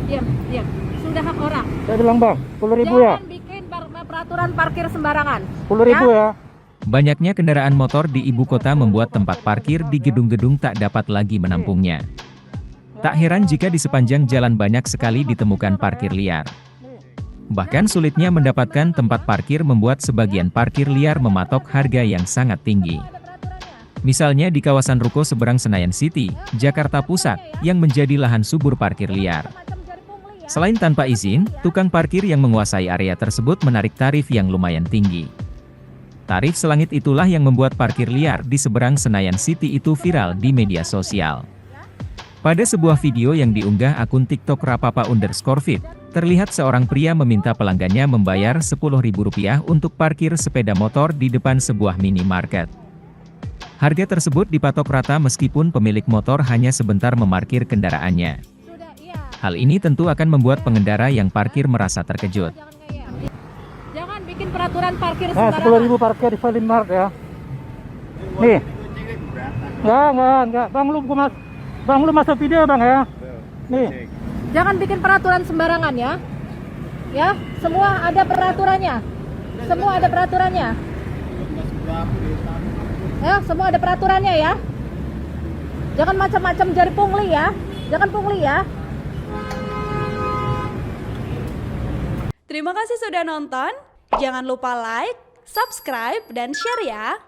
Diam, diam. Sudah hak orang. Saya bilang bang, 10.000 ya. Jangan bikin peraturan parkir sembarangan. 10.000 ya. Banyaknya kendaraan motor di ibu kota membuat tempat parkir di gedung-gedung tak dapat lagi menampungnya. Tak heran jika di sepanjang jalan banyak sekali ditemukan parkir liar. Bahkan sulitnya mendapatkan tempat parkir membuat sebagian parkir liar mematok harga yang sangat tinggi. Misalnya di kawasan Ruko seberang Senayan City, Jakarta Pusat, yang menjadi lahan subur parkir liar. Selain tanpa izin, tukang parkir yang menguasai area tersebut menarik tarif yang lumayan tinggi. Tarif selangit itulah yang membuat parkir liar di seberang Senayan City itu viral di media sosial. Pada sebuah video yang diunggah akun TikTok rapapa_fit, terlihat seorang pria meminta pelanggannya membayar Rp10.000 untuk parkir sepeda motor di depan sebuah minimarket. Harga tersebut dipatok rata meskipun pemilik motor hanya sebentar memarkir kendaraannya. Hal ini tentu akan membuat pengendara yang parkir merasa terkejut. Jangan bikin peraturan parkir Nah, sembarangan. 10.000 parkir di Valimart ya. Nih. Enggak. Bang lu masuk video bang ya. Nih. Jangan bikin peraturan sembarangan ya. Ya, semua ada peraturannya. Semua ada peraturannya. Ya, semua ada peraturannya ya. Jangan macam-macam jari pungli ya. Jangan pungli ya. Terima kasih sudah nonton. Jangan lupa like, subscribe, dan share ya.